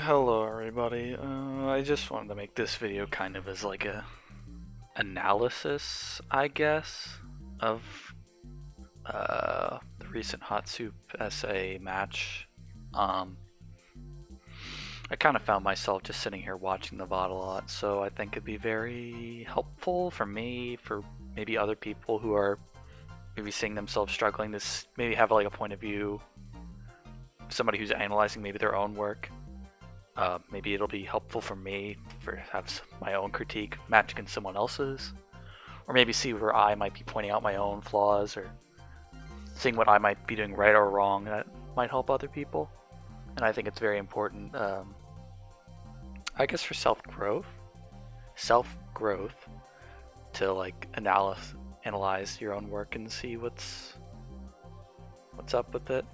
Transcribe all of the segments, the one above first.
Hello everybody, I just wanted to make this video kind of as like a analysis, I guess, of the recent Hot Soup SA match. I kind of found myself just sitting here watching the VOD a lot, so I think it'd be very helpful for me, for maybe other people who are maybe seeing themselves struggling to maybe have like a point of view, somebody who's analyzing maybe their own work. Maybe it'll be helpful for me for have my own critique match against someone else's, or maybe see where I might be pointing out my own flaws or seeing what I might be doing right or wrong that might help other people. And I think it's very important, I guess, for self-growth to like analyze your own work and see what's up with it.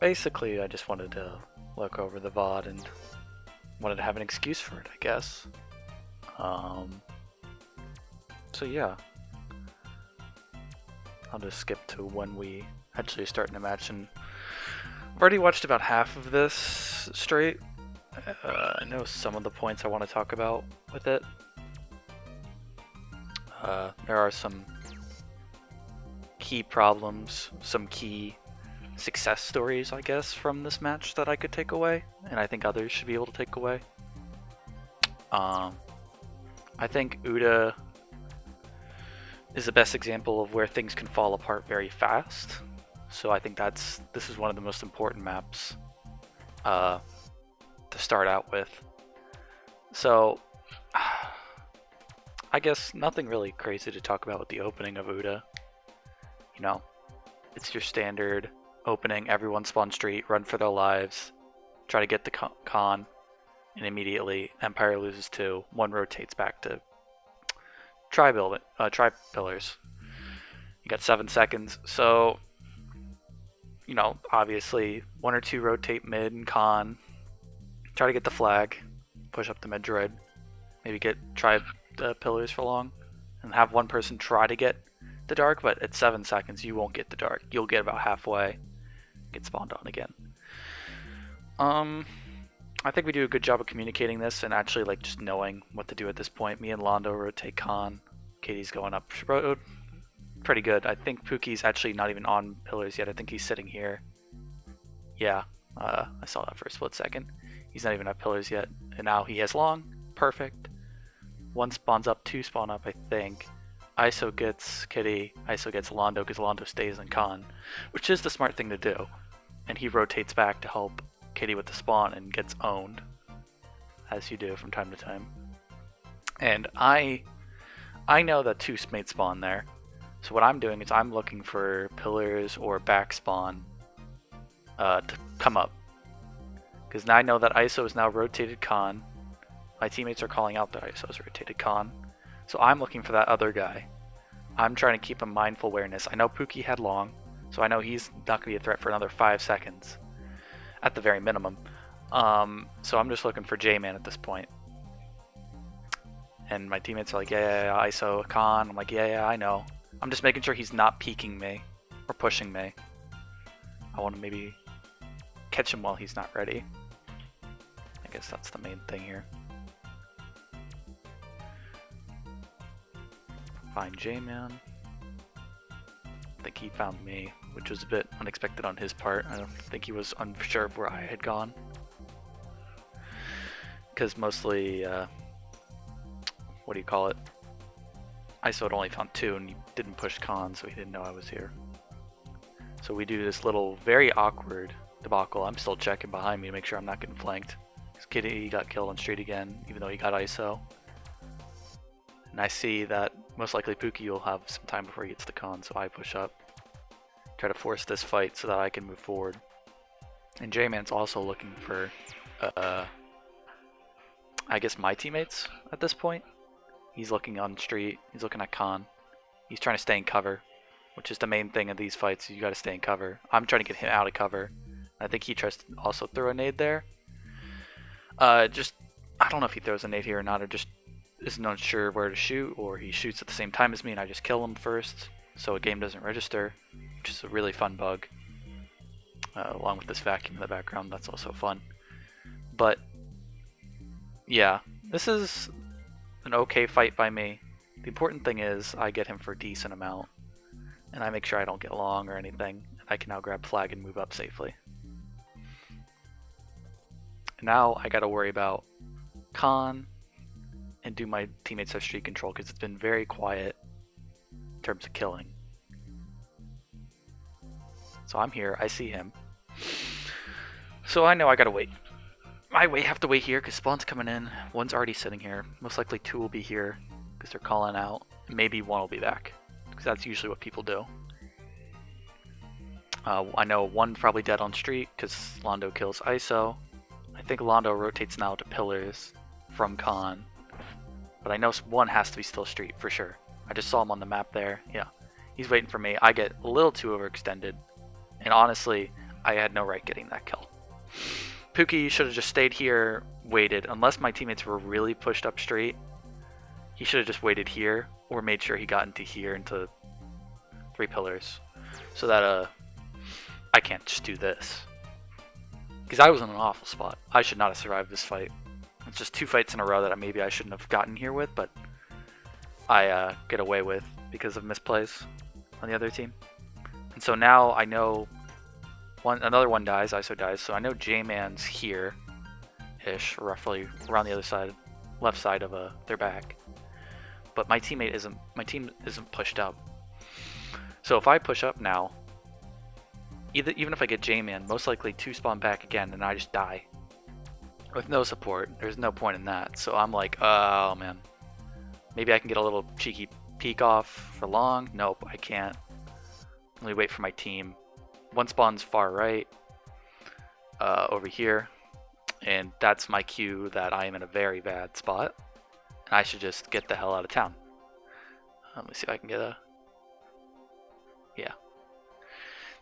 Basically, I just wanted to look over the VOD and wanted to have an excuse for it, I guess. So yeah, I'll just skip to when we actually start in a match, and I've already watched about half of this straight. I know some of the points I want to talk about with it. There are some key problems, some key success stories, I guess, from this match that I could take away, and I think others should be able to take away. I think Uda is the best example of where things can fall apart very fast. So I think this is one of the most important maps to start out with. So I guess nothing really crazy to talk about with the opening of Uda. You know, it's your standard opening, everyone spawn street, run for their lives, try to get the con, and immediately Empire loses 2, 1 rotates back to try pillars. You got 7 seconds, so you know, obviously 1 or 2 rotate mid and con, try to get the flag, push up the mid droid, maybe try the pillars for long, and have one person try to get the dark, but at 7 seconds you won't get the dark. You'll get about halfway, get spawned on again. I think we do a good job of communicating this and actually like just knowing what to do at this point. Me and Londo rotate con, Katie's going up road, pretty good. I think Pookie's actually not even on pillars yet. I think he's sitting here. Yeah, I saw that for a split second. He's not even at pillars yet, and now he has long. Perfect. 1 spawns up, 2 spawn up, I think. ISO gets Kitty, ISO gets Londo because Londo stays in con, which is the smart thing to do. And he rotates back to help Kitty with the spawn and gets owned, as you do from time to time. And I know that 2 made spawn there, so what I'm doing is I'm looking for pillars or back spawn to come up. Because now I know that ISO is now rotated con. My teammates are calling out that ISO is rotated con. So I'm looking for that other guy. I'm trying to keep a mindful awareness. I know Pookie had long, so I know he's not going to be a threat for another 5 seconds, at the very minimum. So I'm just looking for J-Man at this point. And my teammates are like, yeah, ISO, con. I'm like, yeah, I know. I'm just making sure he's not peeking me or pushing me. I want to maybe catch him while he's not ready. I guess that's the main thing here. Find J-Man. I think he found me, which was a bit unexpected on his part. I don't think he was unsure of where I had gone. Because mostly, what do you call it? ISO had only found 2 and he didn't push con, so he didn't know I was here. So we do this little very awkward debacle. I'm still checking behind me to make sure I'm not getting flanked. Because Kitty got killed on street again, even though he got ISO. And I see that most likely Pookie will have some time before he gets the con, so I push up. Try to force this fight so that I can move forward. And J-Man's also looking for, I guess my teammates at this point. He's looking on street, he's looking at con. He's trying to stay in cover, which is the main thing of these fights. You gotta stay in cover. I'm trying to get him out of cover. I think he tries to also throw a nade there. I don't know if he throws a nade here or not, or just isn't unsure where to shoot, or he shoots at the same time as me and I just kill him first, so a game doesn't register, which is a really fun bug. along with this vacuum in the background. That's also fun. But yeah, this is an okay fight by me. The important thing is I get him for a decent amount, and I make sure I don't get long or anything. I can now grab flag and move up safely. Now I gotta worry about Khan and do my teammates have street control because it's been very quiet in terms of killing. So I'm here, I see him. So I know I gotta wait. I have to wait here because spawn's coming in. One's already sitting here. Most likely two will be here because they're calling out. Maybe one will be back because that's usually what people do. I know one's probably dead on street because Londo kills ISO. I think Londo rotates now to pillars from Khan. But I know one has to be still street for sure. I just saw him on the map there. Yeah, he's waiting for me. I get a little too overextended. And honestly, I had no right getting that kill. Pookie should have just stayed here, waited. Unless my teammates were really pushed up street, he should have just waited here or made sure he got into here, into 3 pillars. So that I can't just do this. Because I was in an awful spot. I should not have survived this fight. It's just 2 fights in a row that maybe I shouldn't have gotten here with, but I get away with because of misplays on the other team. And so now I know another one dies, ISO dies, so I know J-Man's here-ish, roughly around the other side, left side of their back. But my team isn't pushed up. So if I push up now, even if I get J-Man, most likely 2 spawn back again and I just die. With no support, there's no point in that. So I'm like, oh man. Maybe I can get a little cheeky peek off for long. Nope, I can't. Let me wait for my team. One spawn's far right, over here. And that's my cue that I am in a very bad spot. And I should just get the hell out of town. Let me see if I can get a... Yeah.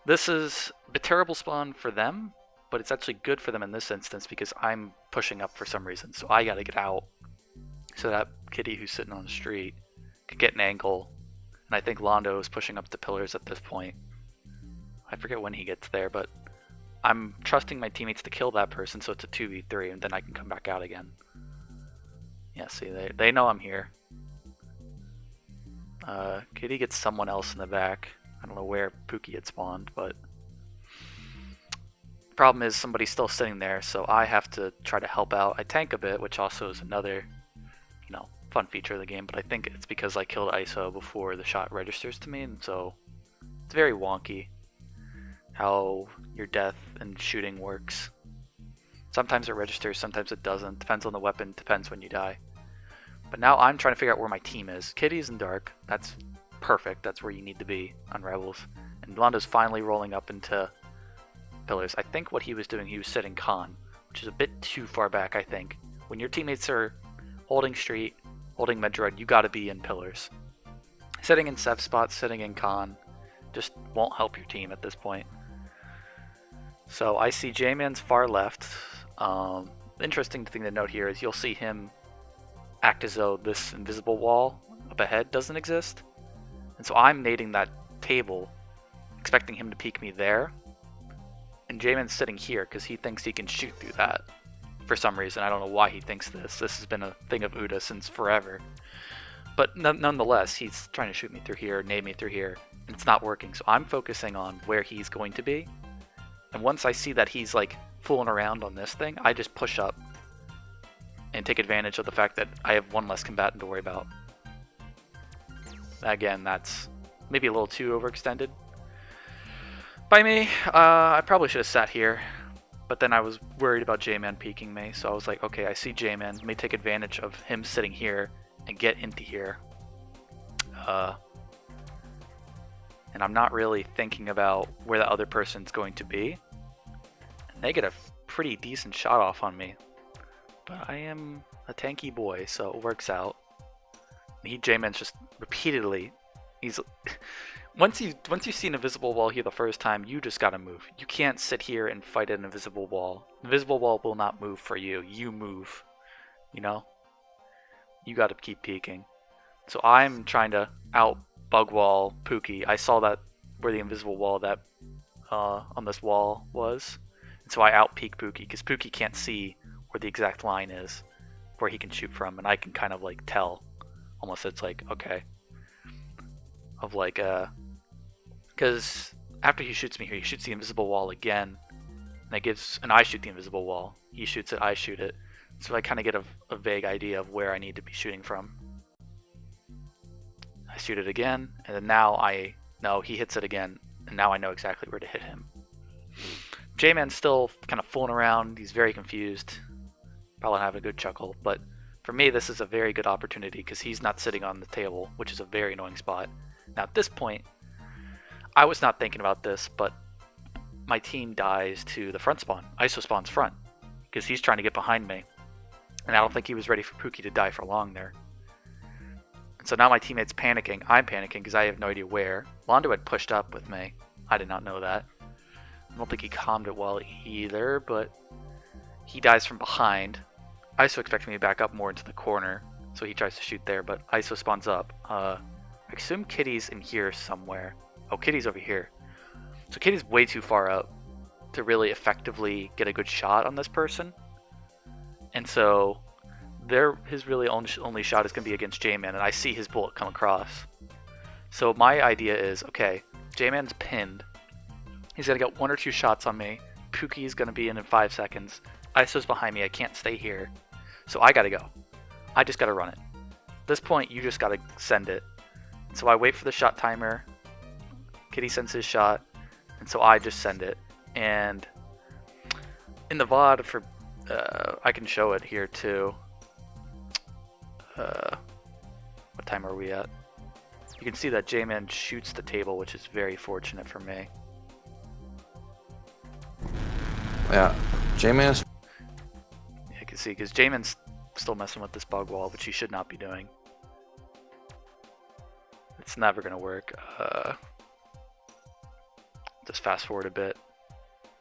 This is a terrible spawn for them, but it's actually good for them in this instance because I'm pushing up for some reason. So I gotta get out so that kitty who's sitting on the street could get an angle. And I think Londo is pushing up the pillars at this point. I forget when he gets there, but I'm trusting my teammates to kill that person so it's a 2v3 and then I can come back out again. Yeah, see, they know I'm here. Kitty gets someone else in the back. I don't know where Pookie had spawned, but the problem is somebody's still sitting there, so I have to try to help out. I tank a bit, which also is another, fun feature of the game, but I think it's because I killed ISO before the shot registers to me, and so it's very wonky how your death and shooting works. Sometimes it registers, sometimes it doesn't. Depends on the weapon, depends when you die. But now I'm trying to figure out where my team is. Kitty's in dark. That's perfect. That's where you need to be on Rebels. And Londo's finally rolling up into pillars. I think what he was doing, he was sitting Khan, which is a bit too far back, I think. When your teammates are holding street, holding Medroid, you gotta be in pillars. Sitting in Seth spots, sitting in Khan, just won't help your team at this point. So I see J-Man's far left. Interesting thing to note here is you'll see him act as though this invisible wall up ahead doesn't exist. And so I'm nading that table, expecting him to peek me there. And J-Man's sitting here because he thinks he can shoot through that. For some reason, I don't know why he thinks this. This has been a thing of Uda since forever. But nonetheless, he's trying to shoot me through here, nade me through here, and it's not working. So I'm focusing on where he's going to be. And once I see that he's like fooling around on this thing, I just push up and take advantage of the fact that I have one less combatant to worry about. Again, that's maybe a little too overextended by me. I probably should have sat here, but then I was worried about J-Man peeking me, so I was like, okay, I see J-Man, let me take advantage of him sitting here and get into here. And I'm not really thinking about where the other person's going to be. And they get a pretty decent shot off on me. But I am a tanky boy, so it works out. J-Man's just repeatedly, he's once you see an invisible wall here the first time, you just gotta move. You can't sit here and fight an invisible wall. The invisible wall will not move for you. You move. You gotta keep peeking. So I'm trying to out bug wall Pookie. I saw that where the invisible wall that on this wall was. And so I out-peek Pookie, because Pookie can't see where the exact line is, where he can shoot from, and I can kind of like tell. Almost it's like, okay. Of like, because after he shoots me here, he shoots the invisible wall again, and I shoot the invisible wall. He shoots it, I shoot it. So I kind of get a vague idea of where I need to be shooting from. I shoot it again, and then now no, he hits it again, and now I know exactly where to hit him. J-Man's still kind of fooling around. He's very confused. Probably having a good chuckle, but for me, this is a very good opportunity because he's not sitting on the table, which is a very annoying spot. Now, at this point, I was not thinking about this, but my team dies to the front spawn. ISO spawns front because he's trying to get behind me, and I don't think he was ready for Pookie to die for long there. And so now my teammate's panicking. I'm panicking because I have no idea where. Londo had pushed up with me. I did not know that. I don't think he calmed it well either, but he dies from behind. ISO expecting me to back up more into the corner, so he tries to shoot there, but ISO spawns up. I assume Kitty's in here somewhere. Oh, Kitty's over here. So Kitty's way too far up to really effectively get a good shot on this person. And so his really only shot is going to be against J-Man, and I see his bullet come across. So my idea is, okay, J-Man's pinned. He's going to get 1 or 2 shots on me. Pookie's going to be in 5 seconds. ISO's behind me. I can't stay here. So I got to go. I just got to run it. At this point, you just got to send it. So I wait for the shot timer. Kitty sends his shot. And so I just send it. And in the VOD, I can show it here too. What time are we at? You can see that J-Man shoots the table, which is very fortunate for me. Yeah, J-Man. Yeah, you can see, because J-Man's still messing with this bug wall, which he should not be doing. It's never gonna work. Just fast forward a bit.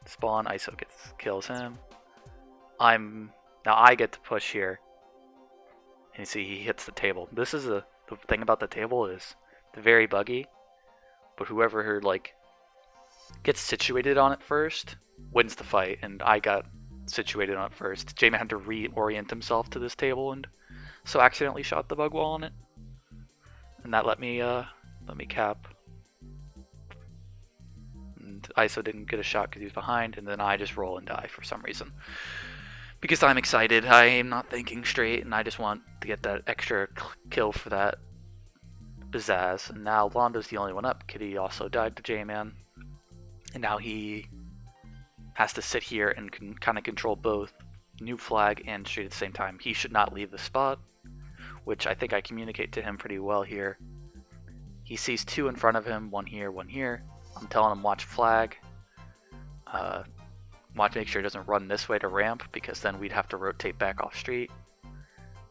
Spawn, ISO kills him. Now I get to push here. And you see he hits the table. This is the thing about the table is it's very buggy, but whoever like gets situated on it first wins the fight, and I got situated on it first. J-Man had to reorient himself to this table, and so accidentally shot the bug wall on it, and that let me cap. And ISO didn't get a shot because he was behind, and then I just roll and die for some reason. Because I'm excited, I am not thinking straight, and I just want to get that extra kill for that pizzazz. And now Londo's the only one up. Kitty also died to J-Man. And now he has to sit here and can kind of control both new flag and street at the same time. He should not leave the spot, which I think I communicate to him pretty well here. He sees 2 in front of him, 1 here, 1 here. I'm telling him watch flag. Watch, make sure he doesn't run this way to ramp, because then we'd have to rotate back off street.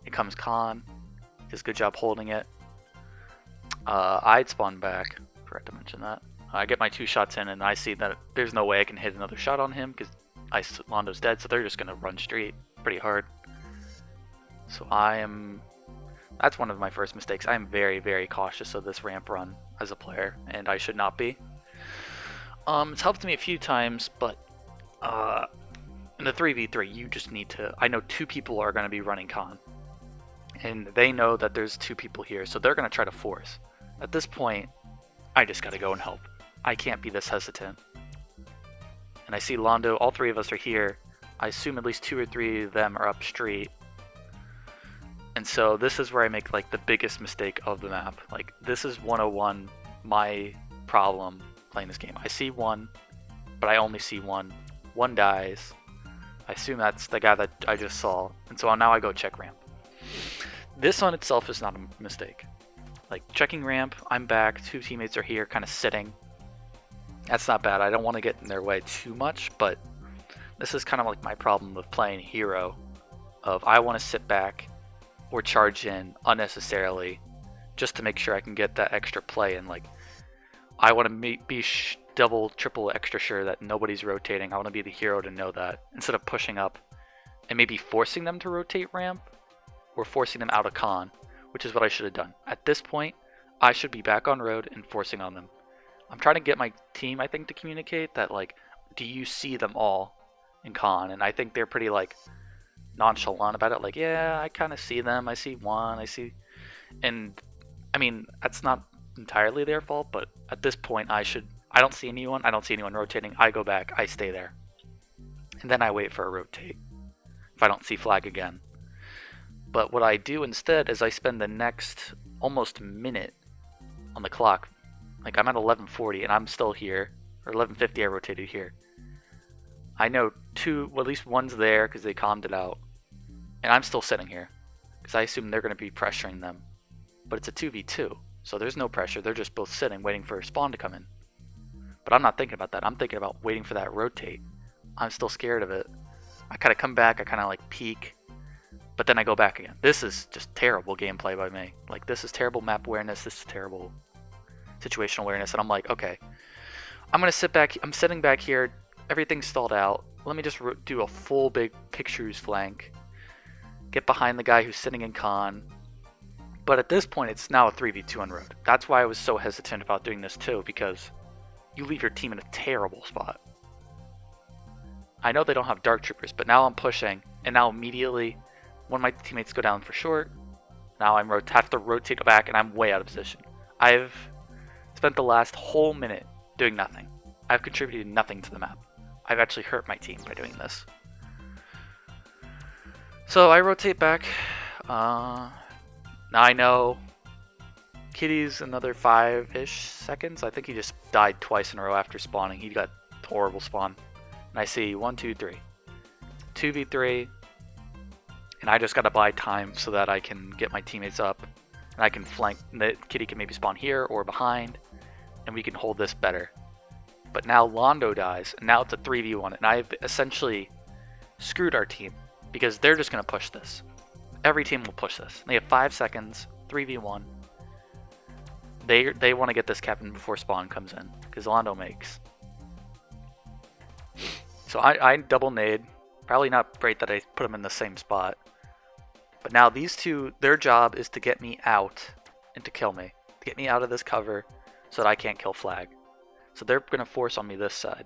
It comes Khan. Does a good job holding it. I'd spawn back. Forgot to mention that. I get my 2 shots in, and I see that there's no way I can hit another shot on him because Londo's dead, so they're just going to run street pretty hard. So that's one of my first mistakes. I am very, very cautious of this ramp run as a player, and I should not be. It's helped me a few times, but in the 3v3, you just need to... I know 2 people are going to be running Khan, and they know that there's 2 people here, so they're going to try to force. At this point, I just got to go and help. I can't be this hesitant. And I see Londo, all 3 of us are here. I assume at least 2 or 3 of them are up street. And so this is where I make like the biggest mistake of the map. Like, this is 101 my problem playing this game. I see 1, but I only see 1. 1 dies. I assume that's the guy that I just saw. And so now I go check ramp. This on itself is not a mistake. Like, checking ramp, I'm back, 2 teammates are here kind of sitting. That's not bad. I don't want to get in their way too much, but this is kind of like my problem with playing hero. I want to sit back or charge in unnecessarily just to make sure I can get that extra play in. Like, I want to be double, triple extra sure that nobody's rotating. I want to be the hero to know that, instead of pushing up and maybe forcing them to rotate ramp or forcing them out of Khan, which is what I should have done. At this point, I should be back on road and forcing on them. I'm trying to get my team, I think, to communicate that, like, do you see them all in con? And I think they're pretty, like, nonchalant about it. Like, yeah, I kind of see them. I see one. I see, and I mean, that's not entirely their fault, but at this point, I don't see anyone. I don't see anyone rotating. I go back. I stay there, and then I wait for a rotate if I don't see flag again. But what I do instead is I spend the next almost minute on the clock. Like, I'm at 11:40 and I'm still here, or 11:50 I rotated here. I know well, at least one's there because they calmed it out, and I'm still sitting here because I assume they're going to be pressuring them. But it's a 2v2, so there's no pressure. They're just both sitting waiting for a spawn to come in. But I'm not thinking about that. I'm thinking about waiting for that rotate. I'm still scared of it. I kind of come back, I kind of like peek, but then I go back again. This is just terrible gameplay by me. Like, this is terrible map awareness. This is terrible situational awareness. And I'm like, okay, I'm going to sit back. I'm sitting back here. Everything's stalled out. Let me just do a full big pictures flank. Get behind the guy who's sitting in con. But at this point, it's now a 3v2 on road. That's why I was so hesitant about doing this too, because you leave your team in a terrible spot. I know they don't have dark troopers, but now I'm pushing, and now immediately one of my teammates go down for short. Now I have to rotate back, and I'm way out of position. I've spent the last whole minute doing nothing. I've contributed nothing to the map. I've actually hurt my team by doing this. So I rotate back. Now I know Kitty's another 5-ish seconds. I think he just died twice in a row after spawning. He got a horrible spawn. And I see 1, 2, 3. 2v3. And I just gotta buy time so that I can get my teammates up. And I can flank. Kitty can maybe spawn here or behind. And we can hold this better. But now Londo dies. And now it's a 3v1. And I've essentially screwed our team. Because they're just gonna push this. Every team will push this. They have 5 seconds. 3v1. They want to get this captain before spawn comes in. Because Londo makes. So I double nade. Probably not great that I put them in the same spot. But now these two, their job is to get me out and to kill me. To get me out of this cover so that I can't kill flag. So they're going to force on me this side.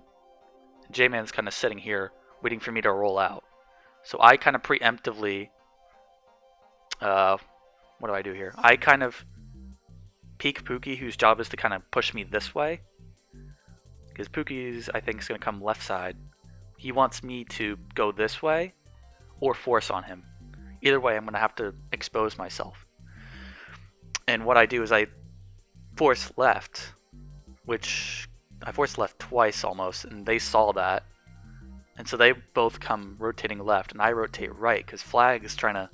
J-Man's kind of sitting here waiting for me to roll out. So I kind of preemptively... what do I do here? I kind of peek Pookie, whose job is to kind of push me this way. Because Pookie's, I think, is going to come left side. He wants me to go this way or force on him. Either way, I'm going to have to expose myself. And what I do is I force left, which I forced left twice almost, and they saw that. And so they both come rotating left, and I rotate right, because Flag is trying to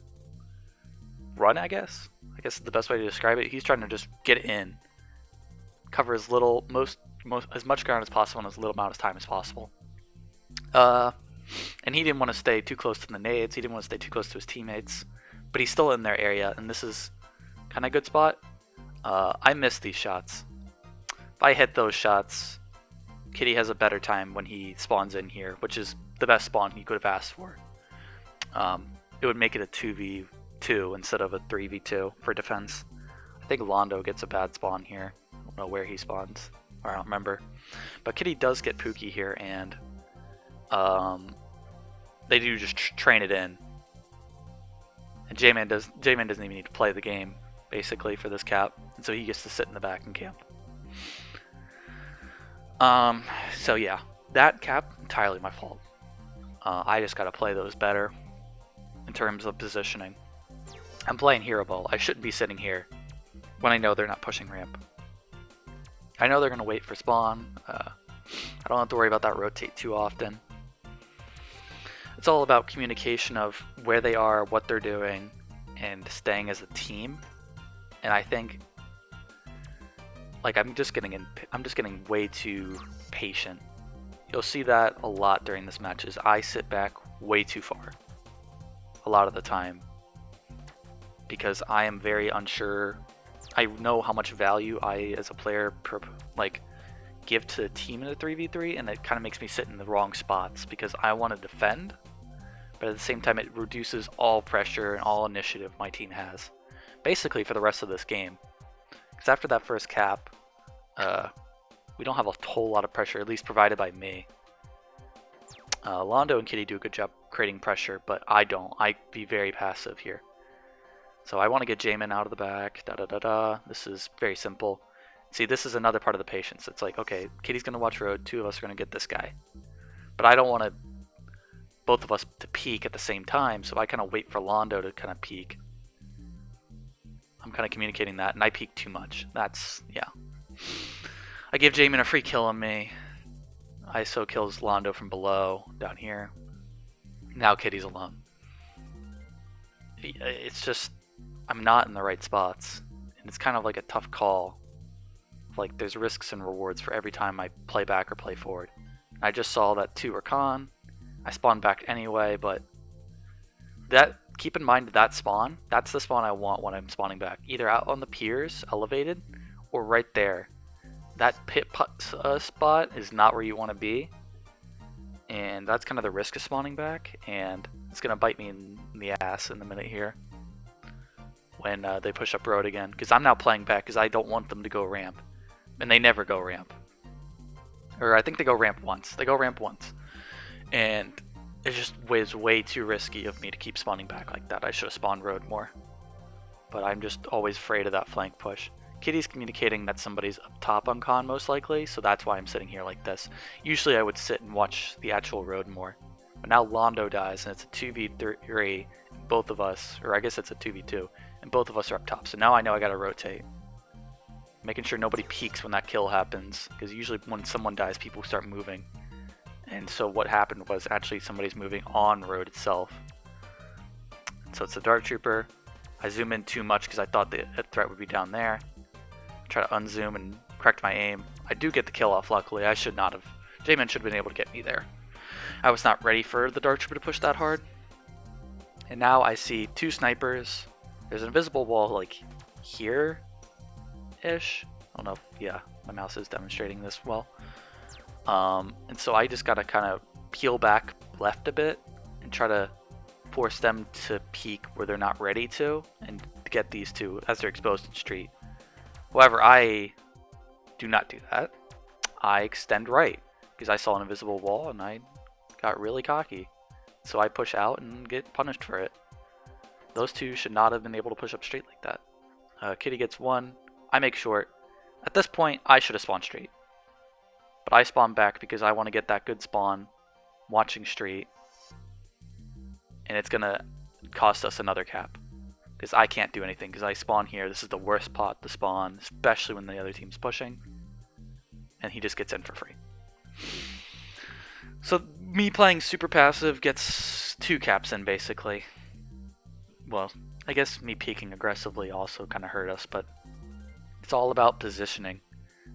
run, I guess. I guess is the best way to describe it. He's trying to just get in, cover as little, as much ground as possible in as little amount of time as possible. And he didn't want to stay too close to the nades. He didn't want to stay too close to his teammates, but he's still in their area, and this is kind of a good spot. I missed these shots. If I hit those shots, Kitty has a better time when he spawns in here, which is the best spawn he could have asked for. It would make it a 2v2 instead of a 3v2 for defense. I think Londo gets a bad spawn here. I don't know where he spawns, or I don't remember. But Kitty does get Pookie here, and they do just train it in. And J-Man doesn't even need to play the game, basically, for this cap. And so he gets to sit in the back and camp. So yeah, that cap, entirely my fault. I just gotta play those better in terms of positioning. I'm playing hero ball. I shouldn't be sitting here when I know they're not pushing ramp. I know they're gonna wait for spawn. I don't have to worry about that rotate too often. It's all about communication of where they are, what they're doing, and staying as a team. And I think, like, I'm just getting way too patient. You'll see that a lot during this match. Is I sit back way too far a lot of the time because I am very unsure. I know how much value I, as a player, give to the team in a 3v3, and it kind of makes me sit in the wrong spots because I want to defend, but at the same time it reduces all pressure and all initiative my team has, basically for the rest of this game. Because after that first cap, We don't have a whole lot of pressure, at least provided by me. Londo and Kitty do a good job creating pressure, but I don't. I be very passive here. So I want to get Jamin out of the back. This is very simple. See, this is another part of the patience. It's like, okay, Kitty's going to watch road. 2 of us are going to get this guy. But I don't want both of us to peek at the same time, so I kind of wait for Londo to kind of peek. I'm kind of communicating that, and I peek too much. That's, yeah. I give Jamin a free kill on me. ISO kills Londo from below, down here. Now Kitty's alone. It's just, I'm not in the right spots. And it's kind of like a tough call. Like, there's risks and rewards for every time I play back or play forward. I just saw that 2 are con. I spawned back anyway, but keep in mind that spawn, that's the spawn I want when I'm spawning back. Either out on the piers, elevated, or right there. That pit spot is not where you want to be. And that's kind of the risk of spawning back, and it's going to bite me in the ass in a minute here when they push up road again, because I'm now playing back because I don't want them to go ramp. And they never go ramp. Or I think they go ramp once. They go ramp once. And it just was way too risky of me to keep spawning back like that. I should have spawned road more. But I'm just always afraid of that flank push. Kitty's communicating that somebody's up top on con most likely, so that's why I'm sitting here like this. Usually I would sit and watch the actual road more. But now Londo dies and it's a 2v3, both of us, or I guess it's a 2v2, and both of us are up top. So now I know I gotta rotate. Making sure nobody peeks when that kill happens, because usually when someone dies, people start moving. And so what happened was actually somebody's moving on road itself. So it's a Dark Trooper. I zoom in too much because I thought the threat would be down there. Try to unzoom and correct my aim. I do get the kill off, luckily. I should not have. Jamin should have been able to get me there. I was not ready for the Dark Trooper to push that hard. And now I see 2 snipers. There's an invisible wall like here-ish. I don't know if, yeah, my mouse is demonstrating this well. And so I just gotta kind of peel back left a bit and try to force them to peek where they're not ready to, and get these 2 as they're exposed in street. However, I do not do that. I extend right because I saw an invisible wall and I got really cocky. So I push out and get punished for it. Those 2 should not have been able to push up straight like that. Kitty gets 1. I make short. At this point, I should have spawned straight. But I spawn back because I want to get that good spawn, watching straight. And it's going to cost us another cap. Because I can't do anything, because I spawn here. This is the worst pot to spawn, especially when the other team's pushing. And he just gets in for free. So me playing super passive gets 2 caps in, basically. Well, I guess me peeking aggressively also kind of hurt us, but it's all about positioning.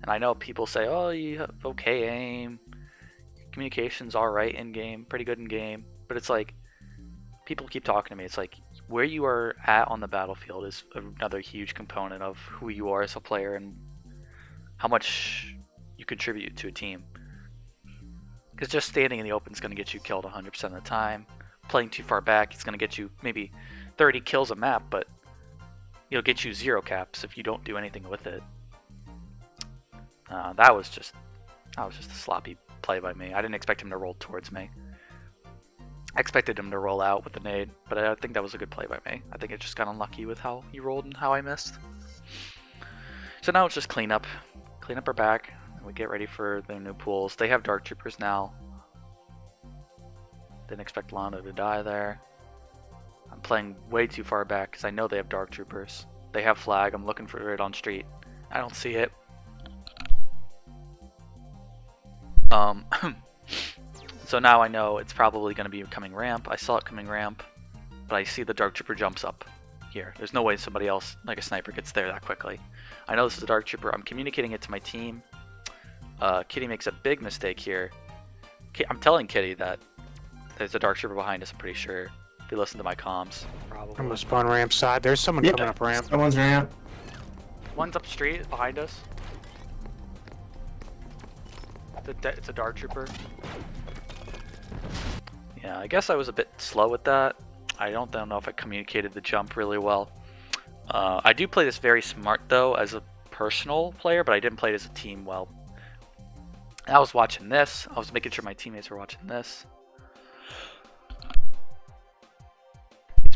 And I know people say, oh, you have okay aim, communication's alright in game, pretty good in game. But it's like, people keep talking to me. It's like, where you are at on the battlefield is another huge component of who you are as a player and how much you contribute to a team. Because just standing in the open is going to get you killed 100% of the time. Playing too far back, it's going to get you maybe 30 kills a map, but it'll get you 0 caps if you don't do anything with it. That was just a sloppy play by me. I didn't expect him to roll towards me. I expected him to roll out with the nade, but I think that was a good play by me. I think it just got unlucky with how he rolled and how I missed. So now it's just clean up. Clean up our back, and we get ready for the new pools. They have Dark Troopers now. Didn't expect Londo to die there. I'm playing way too far back because I know they have Dark Troopers. They have flag. I'm looking for it on street. I don't see it. So now I know it's probably going to be coming ramp. I saw it coming ramp, but I see the Dark Trooper jumps up here. There's no way somebody else, like a sniper, gets there that quickly. I know this is a Dark Trooper. I'm communicating it to my team. Kitty makes a big mistake here. I'm telling Kitty that there's a Dark Trooper behind us, I'm pretty sure. If you listen to my comms. Probably. I'm gonna spawn ramp side. There's someone coming up ramp. Someone's ramp. One's up street behind us. It's a Dark Trooper. Yeah, I guess I was a bit slow with that. I don't know if I communicated the jump really well. I do play this very smart though as a personal player, but I didn't play it as a team well. And I was watching this. I was making sure my teammates were watching this.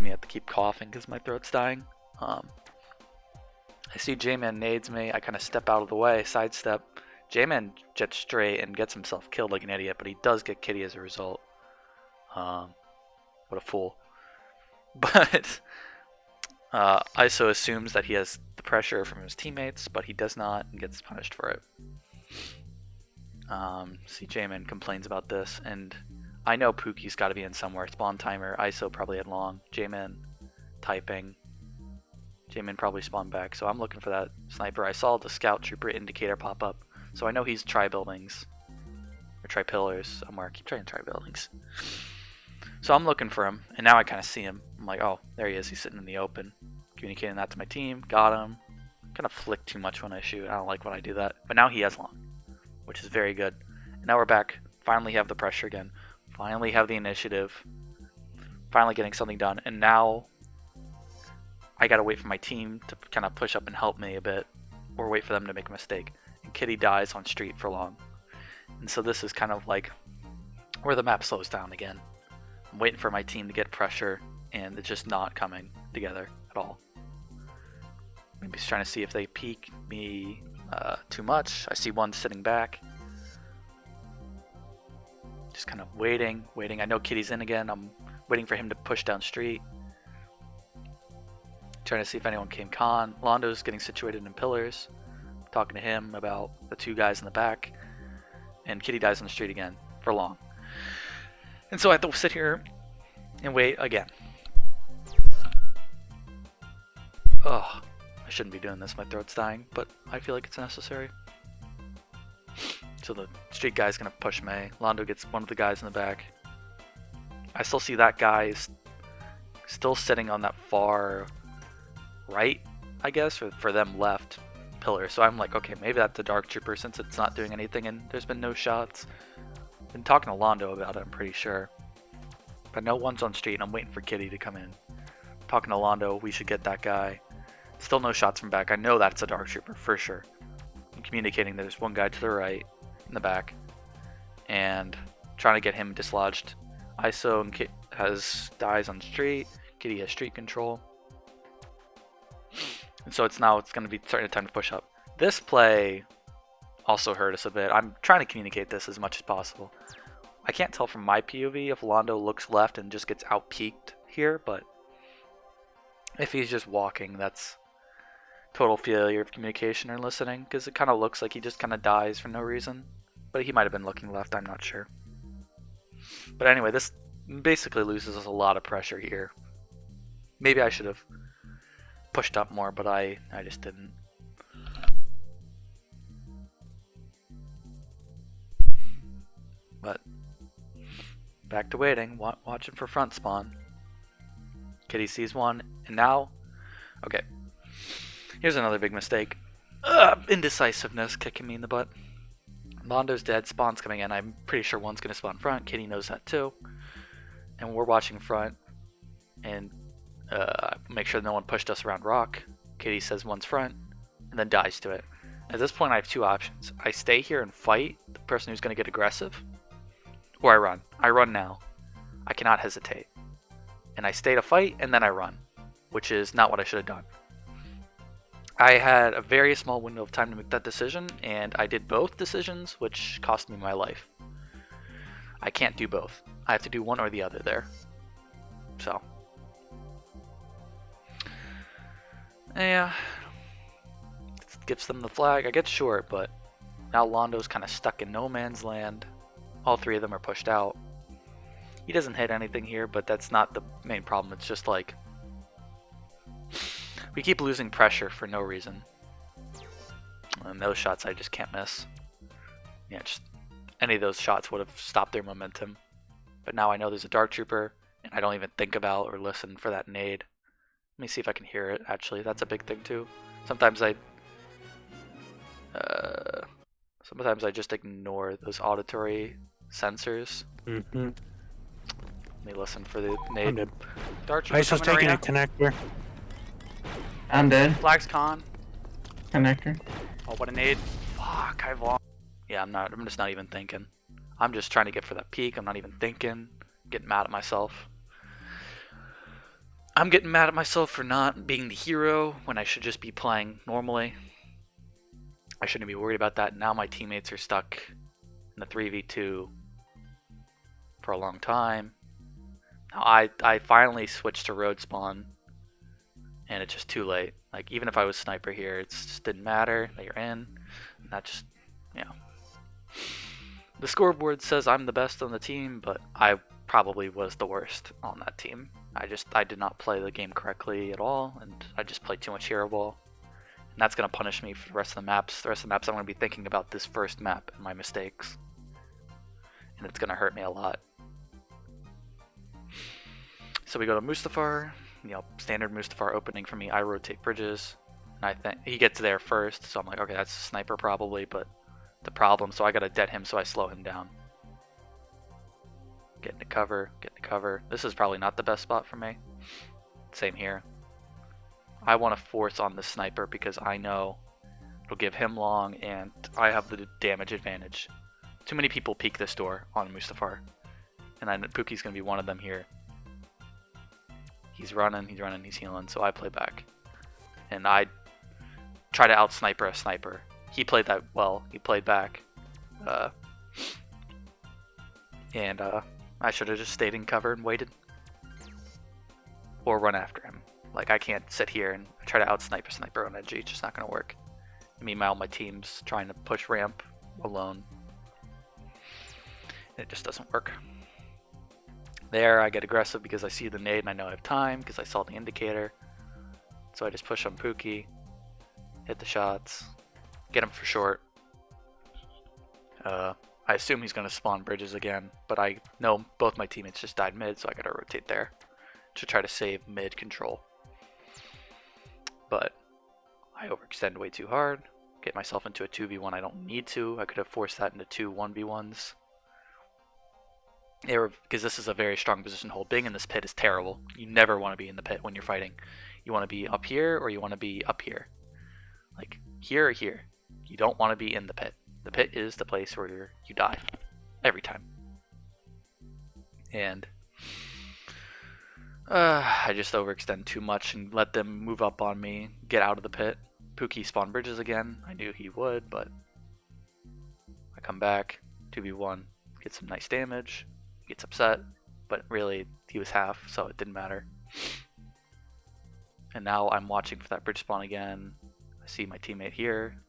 Me have to keep coughing because my throat's dying. I see J-Man nades me. I kind of step out of the way, sidestep. J-Man jets straight and gets himself killed like an idiot, but he does get Kitty as a result. What a fool. But ISO assumes that he has the pressure from his teammates, but he does not and gets punished for it. See J-Man complains about this, and I know Pookie's got to be in somewhere. Spawn timer, ISO probably had long. J-Man typing. J-Man probably spawned back, so I'm looking for that sniper. I saw the scout trooper indicator pop up, so I know he's tri-buildings. Or tri-pillars somewhere. I keep trying tri-buildings. So I'm looking for him, and now I kind of see him. I'm like, oh, there he is. He's sitting in the open. Communicating that to my team. Got him. Kind of flick too much when I shoot. I don't like when I do that. But now he has long, which is very good. And now we're back. Finally have the pressure again. Finally have the initiative. Finally getting something done. And now I gotta wait for my team to kind of push up and help me a bit. Or wait for them to make a mistake. And Kitty dies on street for long. And so this is kind of like where the map slows down again. I'm waiting for my team to get pressure. And it's just not coming together at all. Maybe he's trying to see if they peek me too much. I see one sitting back. Just kind of waiting. I know Kitty's in again. I'm waiting for him to push down street. Trying to see if anyone came con. Londo's getting situated in pillars. Talking to him about the two guys in the back. And Kitty dies on the street again for long. And so I have to sit here and wait again. Ugh. I shouldn't be doing this. My throat's dying. But I feel like it's necessary. So the street guy's gonna push me. Londo gets one of the guys in the back. I still see that guy is still sitting on that far right, I guess, or for them left pillar. So I'm like, okay, maybe that's the Dark Trooper since it's not doing anything and there's been no shots. Been talking to Londo about it, I'm pretty sure. But no one's on street and I'm waiting for Kitty to come in. Talking to Londo, we should get that guy. Still no shots from back. I know that's a Dark Trooper for sure. I'm communicating there's one guy to the right in the back and trying to get him dislodged. ISO and dies on street. Kitty has street control. And so it's going to be starting time to push up. This play also hurt us a bit. I'm trying to communicate this as much as possible. I can't tell from my POV if Londo looks left and just gets out-peeked here, but if he's just walking, that's total failure of communication or listening, because it kind of looks like he just kind of dies for no reason. But he might have been looking left, I'm not sure. But anyway, this basically loses us a lot of pressure here. Maybe I should have pushed up more, but I just didn't. But back to waiting, watching for front spawn. Kitty sees one, and now, okay. Here's another big mistake. Indecisiveness kicking me in the butt. Londo's dead, spawn's coming in. I'm pretty sure one's gonna spawn front. Kitty knows that too. And we're watching front, and make sure no one pushed us around rock. Kitty says one's front, and then dies to it. At this point, I have two options. I stay here and fight the person who's gonna get aggressive, or I run. I run now. I cannot hesitate. And I stay to fight, and then I run, which is not what I should have done. I had a very small window of time to make that decision, and I did both decisions, which cost me my life. I can't do both. I have to do one or the other there. So. Yeah. Gives them the flag. I get short, but now Londo's kind of stuck in no man's land. All three of them are pushed out. He doesn't hit anything here, but that's not the main problem. It's just like we keep losing pressure for no reason. And those shots I just can't miss. Yeah, just any of those shots would have stopped their momentum. But now I know there's a Dark Trooper, and I don't even think about or listen for that nade. Let me see if I can hear it, actually. That's a big thing, too. Sometimes I just ignore those auditory sensors. Mm-hmm. Let me listen for the nade. Dark Trooper ISO's taking a connector. I'm dead. Flag's con. Connector. Oh, what a nade. Fuck, I've lost. Yeah. Yeah, I'm just not even thinking. I'm just trying to get for that peak. I'm not even thinking. Getting mad at myself. I'm getting mad at myself for not being the hero when I should just be playing normally. I shouldn't be worried about that. Now my teammates are stuck in the 3v2 for a long time. Now I finally switched to road spawn, and it's just too late. Like, even if I was sniper here, it just didn't matter that you're in. And that just, you know. The scoreboard says I'm the best on the team, but I probably was the worst on that team. I did not play the game correctly at all, and I just played too much hero ball. And that's going to punish me for the rest of the maps. The rest of the maps I'm going to be thinking about this first map and my mistakes. And it's going to hurt me a lot. So we go to Mustafar, you know, standard Mustafar opening for me. I rotate bridges, and I think he gets there first, so I'm like, okay, that's a sniper probably, but the problem, so I gotta dead him so I slow him down. Get into cover, get into cover. This is probably not the best spot for me. Same here. I want to force on the sniper because I know it'll give him long, and I have the damage advantage. Too many people peek this door on Mustafar, and I know Pookie's gonna be one of them here. He's running, he's healing, so I play back. And I try to out-sniper a sniper. He played that well, he played back. I should have just stayed in cover and waited. Or run after him. Like, I can't sit here and try to out-sniper sniper on edge, it's just not gonna work. Meanwhile, my team's trying to push ramp alone. It just doesn't work. There, I get aggressive because I see the nade and I know I have time because I saw the indicator. So I just push on Pookie, hit the shots, get him for short. I assume he's going to spawn bridges again, but I know both my teammates just died mid, so I got to rotate there to try to save mid control. But I overextend way too hard, get myself into a 2v1 I don't need to. I could have forced that into two 1v1s. Because this is a very strong position to hold. Being in this pit is terrible. You never want to be in the pit when you're fighting. You want to be up here or you want to be up here. Like here or here. You don't want to be in the pit. The pit is the place where you die. Every time. And I just overextend too much and let them move up on me. Get out of the pit. Pookie spawn bridges again. I knew he would, but I come back. 2v1. Get some nice damage. Gets upset, but really he was half, so it didn't matter. And now I'm watching for that bridge spawn again. I see my teammate here.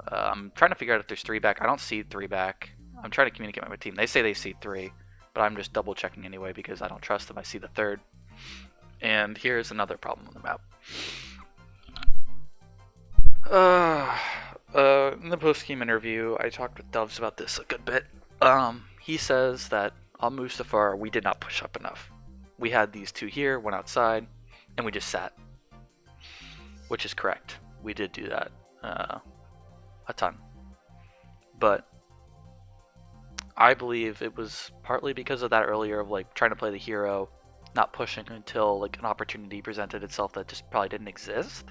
I'm trying to figure out if there's 3 back. I don't see 3 back. I'm trying to communicate with my team. They say they see 3, but I'm just double checking anyway because I don't trust them. I see the 3rd. And here's another problem on the map. In the post-game interview, I talked with Doves about this a good bit. He says that on Mustafar, we did not push up enough. We had these 2 here, 1 outside, and we just sat. Which is correct. We did do that a ton. But I believe it was partly because of that earlier of like trying to play the hero, not pushing until like an opportunity presented itself that just probably didn't exist.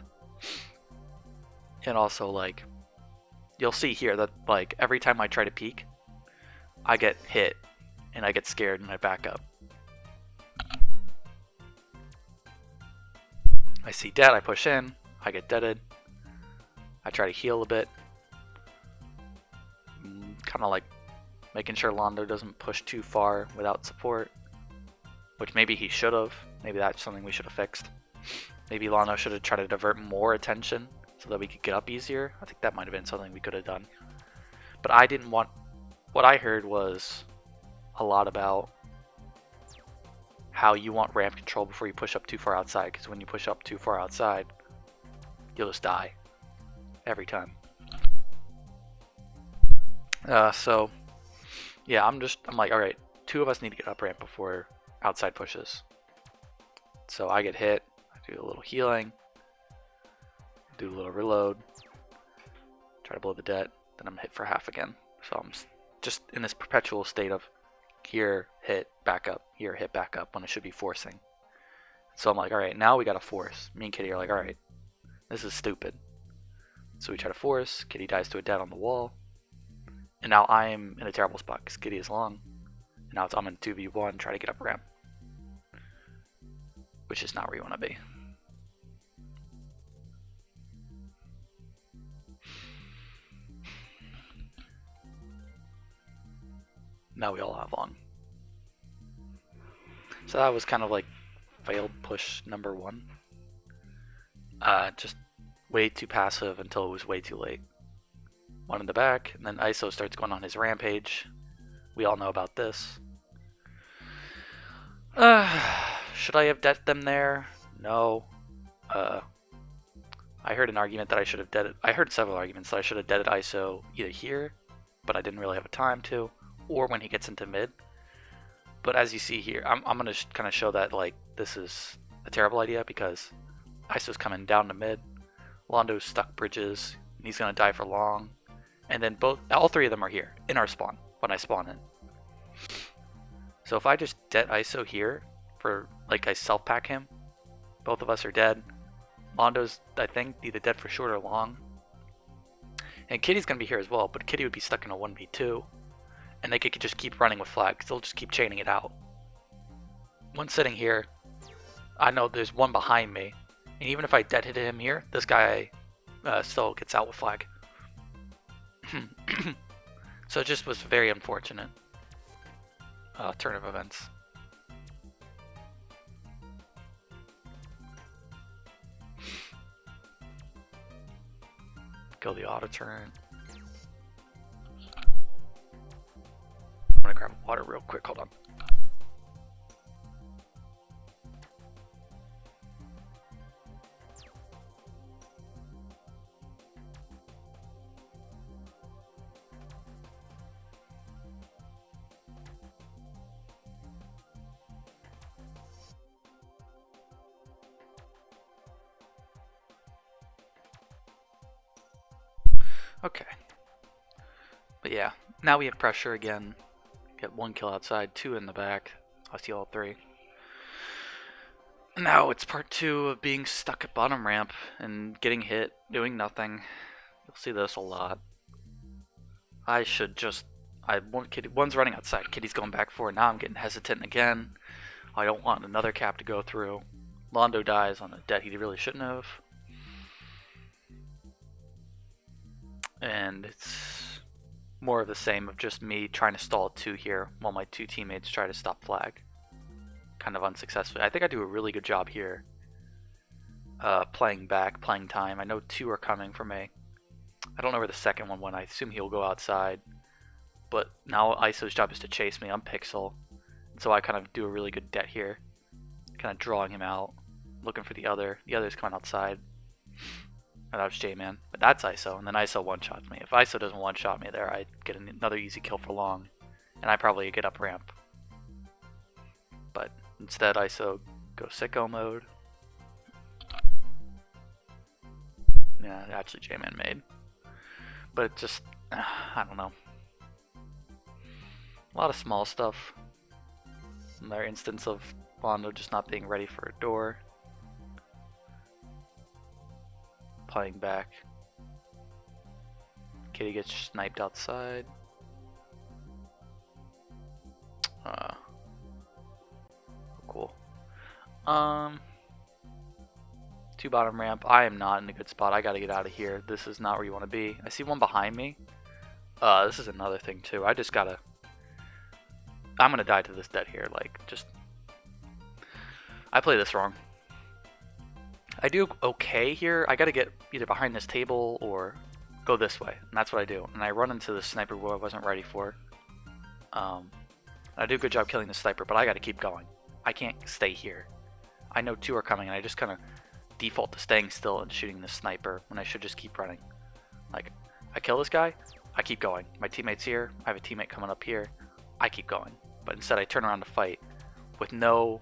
And also like, you'll see here that like every time I try to peek, I get hit and I get scared and I back up. I see dead, I push in, I get deaded. I try to heal a bit. Kind of like making sure Londo doesn't push too far without support. Which maybe he should have. Maybe that's something we should have fixed. Maybe Londo should have tried to divert more attention so that we could get up easier. I think that might have been something we could have done. But I didn't want... What I heard was a lot about how you want ramp control before you push up too far outside. Because when you push up too far outside, you'll just die. Every time. So, yeah, I'm like, alright, 2 of us need to get up ramp before outside pushes. So I get hit, I do a little healing, do a little reload, try to blow the det, then I'm hit for half again. So I'm just in this perpetual state of here, hit, back up, here, hit, back up, when I should be forcing. So I'm like, alright, now we gotta force. Me and Kitty are like, alright, this is stupid. So we try to force. Kitty dies to a dead on the wall. And now I am in a terrible spot because Kitty is long. And now I'm in 2v1, try to get up ramp. Which is not where you want to be. Now we all have long. So that was kind of like failed push number 1. Just way too passive until it was way too late. One in the back, and then ISO starts going on his rampage. We all know about this. Should I have deaded them there? No. I heard an argument that I should have deaded. I heard several arguments that I should have deaded ISO either here, but I didn't really have a time to, or when he gets into mid. But as you see here, I'm gonna kind of show that like this is a terrible idea because ISO's coming down to mid. Londo's stuck bridges. And he's gonna die for long, and then all 3 of them are here in our spawn when I spawn in. So if I just dead ISO here for like I self pack him, both of us are dead. Londo's, I think, either dead for short or long. And Kitty's going to be here as well, but Kitty would be stuck in a 1v2. And they could just keep running with flags. They'll just keep chaining it out. One sitting here, I know there's one behind me. And even if I dead hit him here, this guy still gets out with flag. So it just was very unfortunate turn of events. Kill the auto turret. I'm gonna grab water real quick, hold on. Okay. But yeah, now we have pressure again. Get 1 kill outside, 2 in the back. I see all 3. Now it's part 2 of being stuck at bottom ramp and getting hit, doing nothing. You'll see this a lot. I should just... one's running outside, Kitty's going back for it. Now I'm getting hesitant again. I don't want another cap to go through. Londo dies on a dead he really shouldn't have. And it's more of the same of just me trying to stall 2 here while my 2 teammates try to stop flag. Kind of unsuccessfully. I think I do a really good job here. Playing back, playing time. I know 2 are coming for me. I don't know where the second one went. I assume he'll go outside. But now ISO's job is to chase me. I'm Pixel. And so I kind of do a really good det here. Kind of drawing him out. Looking for the other. The other's coming outside. And that was J-Man. But that's ISO. And then ISO one-shots me. If ISO doesn't one-shot me there, I get another easy kill for long. And I probably get up ramp. But instead ISO goes sicko mode. Yeah, actually J-Man made. But it just, I don't know. A lot of small stuff. Another instance of Londo just not being ready for a door. Playing back. Kitty gets sniped outside. Cool. 2 bottom ramp. I am not in a good spot. I gotta get out of here. This is not where you want to be. I see one behind me. This is another thing too. I just gotta... I'm gonna die to this dead here. Like, just... I play this wrong. I do okay here. I gotta get either behind this table or go this way. And that's what I do. And I run into the sniper who I wasn't ready for. I do a good job killing the sniper, but I gotta keep going. I can't stay here. I know 2 are coming, and I just kind of default to staying still and shooting the sniper when I should just keep running. Like, I kill this guy, I keep going. My teammate's here, I have a teammate coming up here, I keep going. But instead I turn around to fight with no...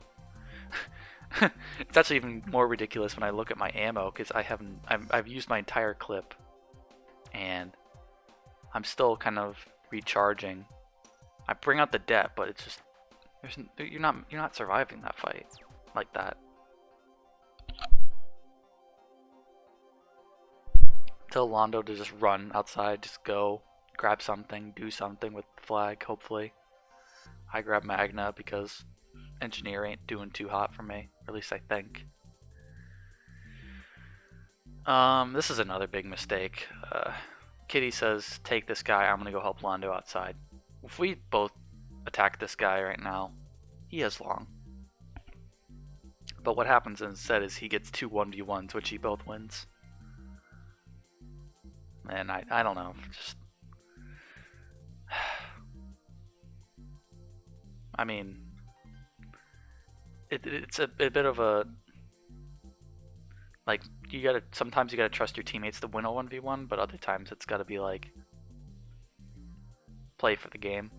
It's actually even more ridiculous when I look at my ammo, because I've used my entire clip, and I'm still kind of recharging. I bring out the det, but it's just you're not surviving that fight like that. tell Londo to just run outside, just go, grab something, do something with the flag, hopefully. I grab Magna because Engineer ain't doing too hot for me, or at least I think. This is another big mistake. Kitty says, take this guy, I'm gonna go help Londo outside. If we both attack this guy right now, he has long. But what happens instead is he gets 2 1v1s, which he both wins. And I don't know, just... I mean, it's a bit of a... Like, sometimes you gotta trust your teammates to win a 1v1, but other times it's gotta be like, play for the game.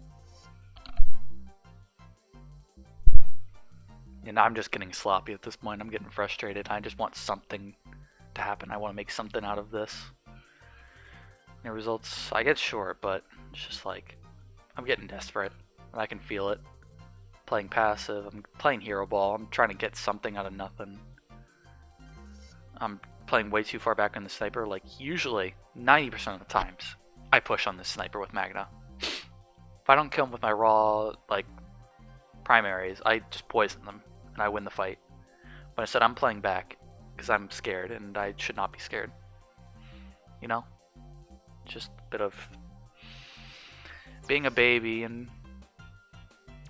And I'm just getting sloppy at this point. I'm getting frustrated. I just want something to happen. I want to make something out of this. The results, I get short, but it's just like, I'm getting desperate. And I can feel it. Playing passive, I'm playing hero ball. I'm trying to get something out of nothing. I'm playing way too far back in the sniper. Like, usually, 90% of the times, I push on this sniper with Magna. If I don't kill him with my raw, like, primaries, I just poison them. And I win the fight. But instead I'm playing back because I'm scared and I should not be scared. You know? Just a bit of being a baby and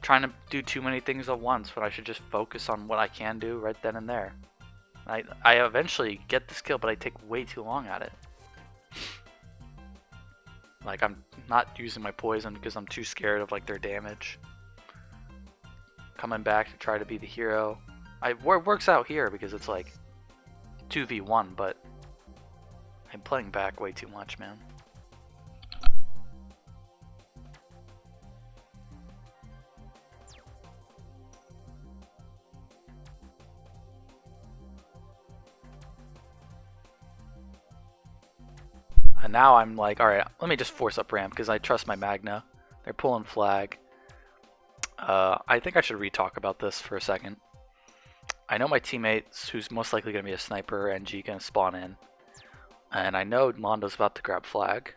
trying to do too many things at once when I should just focus on what I can do right then and there. I eventually get this kill, but I take way too long at it. Like, I'm not using my poison because I'm too scared of like their damage. Coming back to try to be the hero. It works out here because it's like 2v1, but I'm playing back way too much, man. And now I'm like, alright, let me just force up ramp because I trust my Magna. They're pulling flag. I think I should re-talk about this for a second. I know my teammates, who's most likely going to be a sniper, NG, going to spawn in. And I know Londo's about to grab flag.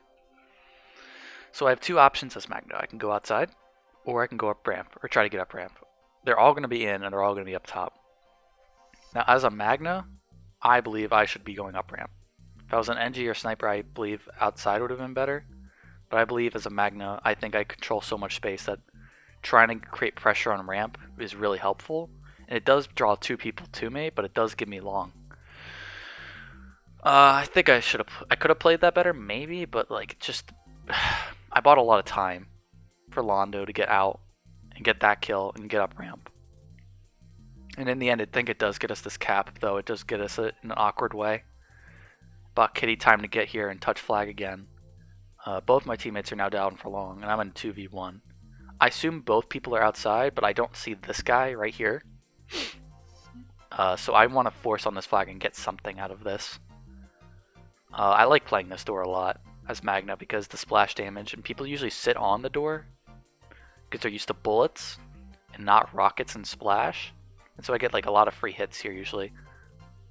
So I have 2 options as Magna. I can go outside, or I can go up ramp, or try to get up ramp. They're all going to be in, and they're all going to be up top. Now, as a Magna, I believe I should be going up ramp. If I was an NG or sniper, I believe outside would have been better. But I believe as a Magna, I think I control so much space that trying to create pressure on ramp is really helpful. And it does draw 2 people to me, but it does give me long. I think I could have played that better, maybe, but like, just, I bought a lot of time for Londo to get out and get that kill and get up ramp. And in the end, I think it does get us this cap, though it does get us it in an awkward way. Bought Kitty time to get here and touch flag again. Both my teammates are now down for long, and I'm in 2v1. I assume both people are outside, but I don't see this guy right here. So I want to force on this flag and get something out of this. I like playing this door a lot as Magna because the splash damage, and people usually sit on the door because they're used to bullets and not rockets and splash. And so I get like a lot of free hits here usually,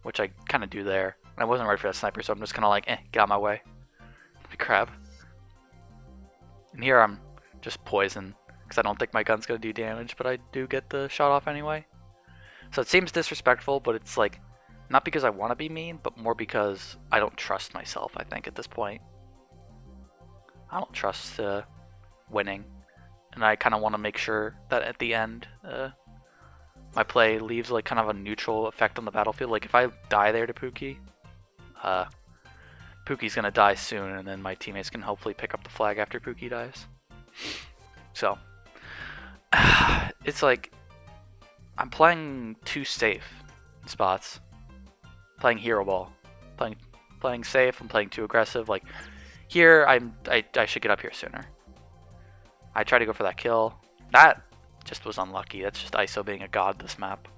which I kind of do there. And I wasn't ready for that sniper, so I'm just kind of like, get out of my way. Crap. And here I'm just poison because I don't think my gun's going to do damage, but I do get the shot off anyway. So it seems disrespectful, but it's like, not because I want to be mean, but more because I don't trust myself, I think, at this point. I don't trust winning. And I kind of want to make sure that at the end, my play leaves like kind of a neutral effect on the battlefield. Like if I die there to Pookie, Pookie's going to die soon, and then my teammates can hopefully pick up the flag after Pookie dies. So, it's like, I'm playing too safe spots. Playing hero ball. Playing safe, I'm playing too aggressive. Like, here, I should get up here sooner. I tried to go for that kill. That just was unlucky. That's just ISO being a god this map.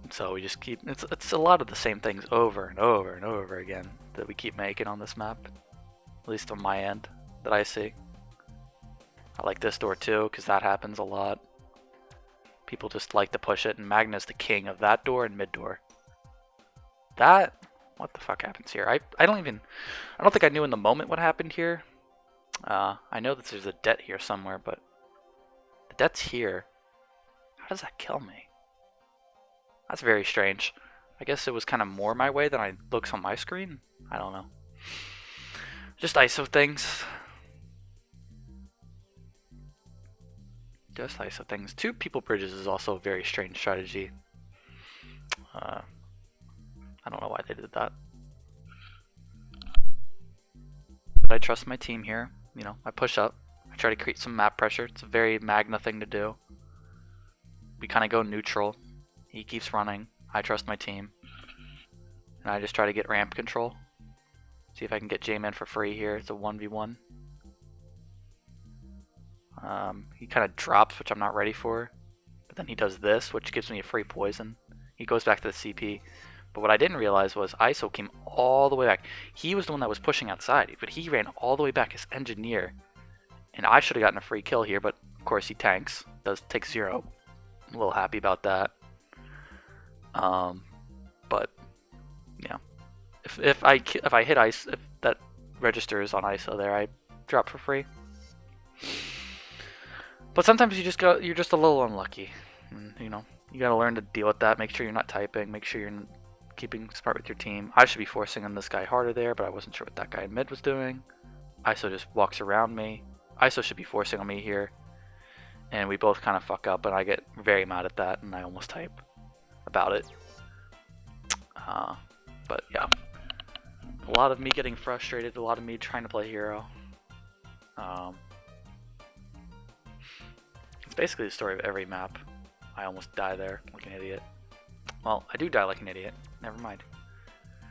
So we just keep, it's a lot of the same things over and over and over again that we keep making on this map. At least on my end, that I see. I like this door too, because that happens a lot. People just like to push it, and Magna's the king of that door and mid door. that... What the fuck happens here? I don't think I knew in the moment what happened here. I know that there's a det here somewhere, but the det's here. How does that kill me? That's very strange. I guess it was kind of more my way than it looks on my screen. I don't know. Just ISO things. Just ISO things. 2 people bridges is also a very strange strategy. I don't know why they did that. But I trust my team here. You know, I push up. I try to create some map pressure. It's a very Magna thing to do. We kind of go neutral. He keeps running. I trust my team. And I just try to get ramp control. See if I can get J-Man for free here. It's a 1v1. He kind of drops, which I'm not ready for. But then he does this, which gives me a free poison. He goes back to the CP. But what I didn't realize was ISO came all the way back. He was the one that was pushing outside, but he ran all the way back as engineer. And I should have gotten a free kill here, but of course he tanks. Does take 0. I'm a little happy about that. But yeah, if I hit ice, if that registers on ISO there, I drop for free. But sometimes you're just a little unlucky. And, you know, you gotta learn to deal with that. Make sure you're not typing. Make sure you're keeping smart with your team. I should be forcing on this guy harder there, but I wasn't sure what that guy in mid was doing. ISO just walks around me. ISO should be forcing on me here. And we both kind of fuck up, and I get very mad at that, and I almost type about it. But yeah, a lot of me getting frustrated, a lot of me trying to play hero. It's basically the story of every map. I almost die there like an idiot. Well, I do die like an idiot. Never mind.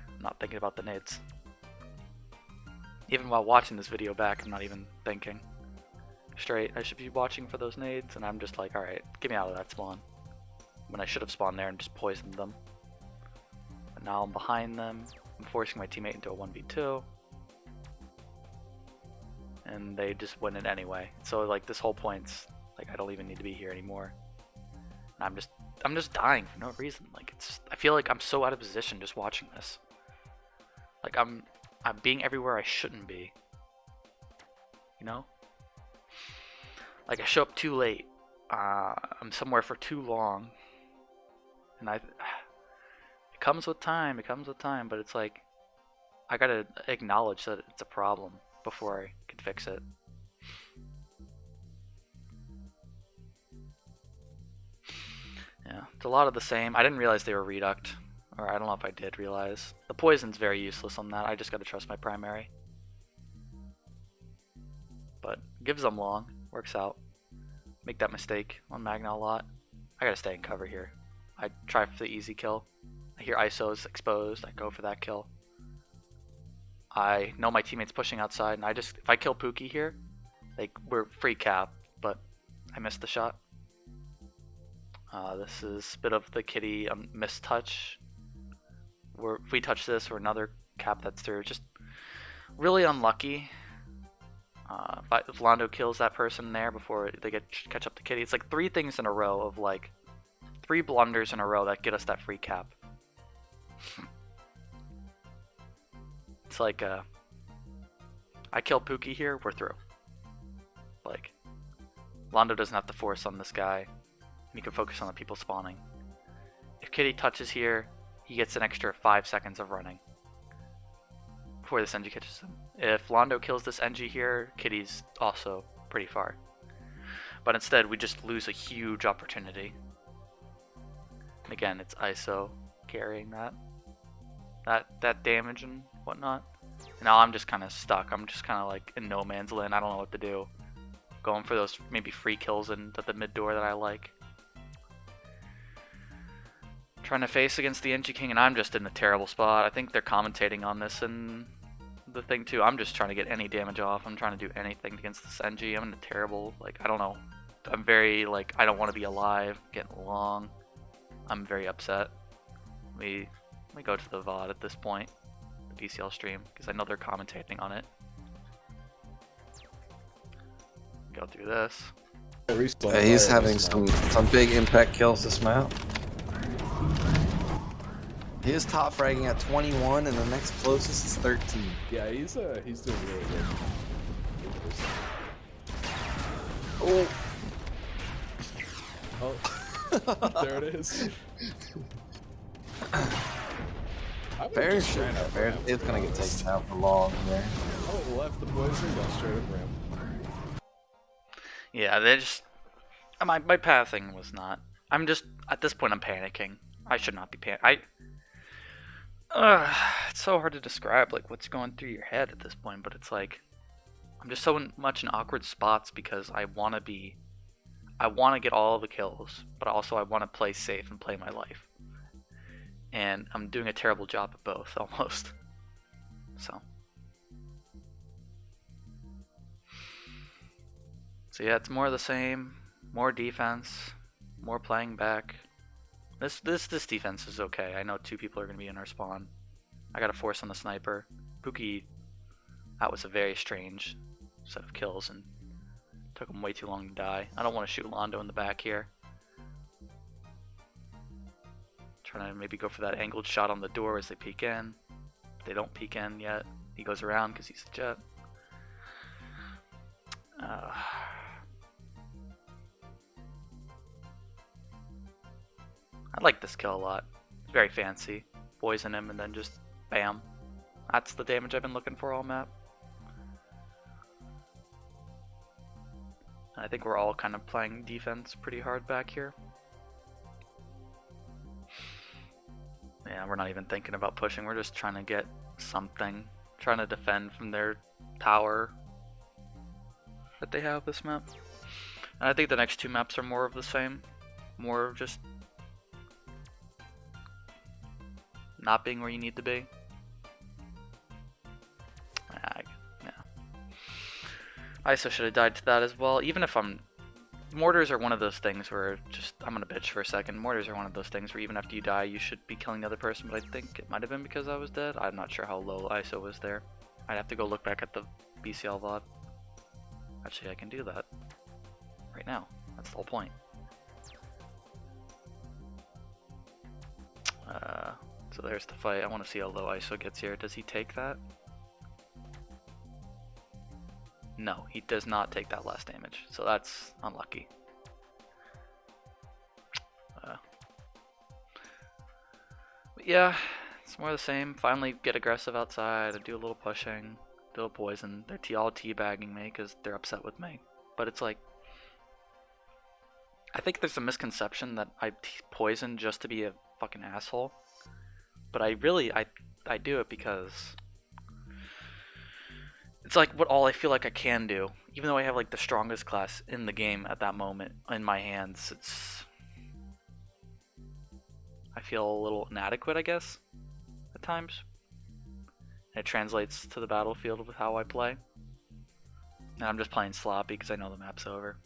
I'm not thinking about the nades. Even while watching this video back, I'm not even thinking. Straight, I should be watching for those nades, and I'm just like, alright, get me out of that spawn. When I should have spawned there and just poisoned them. But now I'm behind them. I'm forcing my teammate into a 1v2. And they just win it anyway. So like this whole point's like I don't even need to be here anymore. And I'm just dying for no reason. Like I feel like I'm so out of position just watching this. Like I'm being everywhere I shouldn't be. You know? Like I show up too late. I'm somewhere for too long. And it comes with time, but it's like I gotta acknowledge that it's a problem before I can fix it. Yeah, it's a lot of the same. I didn't realize they were reduct. Or I don't know if I did realize. The poison's very useless on that. I just gotta trust my primary. But gives them long. Works out. Make that mistake on Magna a lot. I gotta stay in cover here. I try for the easy kill. I hear ISO's exposed. I go for that kill. I know my teammate's pushing outside, and if I kill Pookie here, like we're free cap, but I missed the shot. This is a bit of the kitty mistouch. If we touch this, or another cap that's through. Just really unlucky. If Londo kills that person there before they catch up to kitty, it's like 3 things in a row of like 3 blunders in a row that get us that free cap. It's like I kill Pookie here, we're through. Like Londo doesn't have to force on this guy. He can focus on the people spawning. If Kitty touches here, he gets an extra 5 seconds of running before this NG catches him. If Londo kills this NG here, Kitty's also pretty far. But instead, we just lose a huge opportunity. And again, it's ISO carrying that damage and whatnot. And now I'm just kind of stuck. I'm just kind of like in no man's land. I don't know what to do. Going for those maybe free kills into the mid door that I like. Trying to face against the NG King, and I'm just in a terrible spot. I think they're commentating on this and the thing too. I'm just trying to get any damage off. I'm trying to do anything against this NG. I'm in a terrible, like, I don't know. I'm very, like, I don't want to be alive. Getting long. I'm very upset. Let me go to the VOD at this point. The BCL stream, because I know they're commentating on it. Go through this. Yeah, he's having some big impact kills this map. He is top fragging at 21, and the next closest is 13. Yeah, he's doing really good. Oh. Oh, there it is. Fair shit. Fair. It's gonna get taken out for long there. I would have left the poison, gone straight up ramp. Yeah, they just my passing was not. I'm just at this point I'm panicking. I should not be it's so hard to describe like what's going through your head at this point, but it's like I'm just so much in awkward spots because I want to get all of the kills, but also I want to play safe and play my life. And I'm doing a terrible job at both almost. So yeah, it's more of the same, more defense, more playing back. This defense is okay. I know 2 people are going to be in our spawn. I got a force on the sniper. Pookie, that was a very strange set of kills and took him way too long to die. I don't want to shoot Londo in the back here. Trying to maybe go for that angled shot on the door as they peek in. They don't peek in yet. He goes around because he's a jet. I like this kill a lot. It's very fancy. Poison him and then just bam. That's the damage I've been looking for all map. I think we're all kind of playing defense pretty hard back here. Yeah, we're not even thinking about pushing. We're just trying to get something. Trying to defend from their tower that they have this map. And I think the next 2 maps are more of the same. More of just not being where you need to be. Yeah. ISO should have died to that as well. Even if mortars are one of those things where I'm gonna bitch for a second. Mortars are one of those things where even after you die, you should be killing the other person. But I think it might have been because I was dead. I'm not sure how low ISO was there. I'd have to go look back at the BCL VOD. Actually, I can do that right now. That's the whole point. So there's the fight. I want to see how low ISO gets here. Does he take that? No, he does not take that last damage. So that's unlucky. But yeah, it's more of the same. Finally get aggressive outside. Do a little pushing. Do a poison. They're all teabagging me because they're upset with me. But it's like, I think there's a misconception that I poison just to be a fucking asshole. But I do it because it's like all I feel like I can do. Even though I have like the strongest class in the game at that moment in my hands, I feel a little inadequate, I guess, at times. And it translates to the battlefield with how I play. And I'm just playing sloppy because I know the map's over.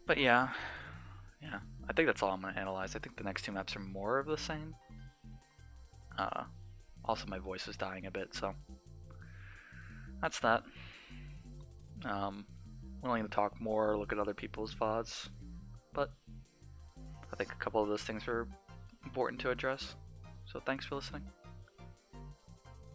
But yeah. I think that's all I'm going to analyze. I think the next 2 maps are more of the same. Also, my voice is dying a bit, so that's that. Willing to talk more, look at other people's VODs, but I think a couple of those things are important to address. So thanks for listening.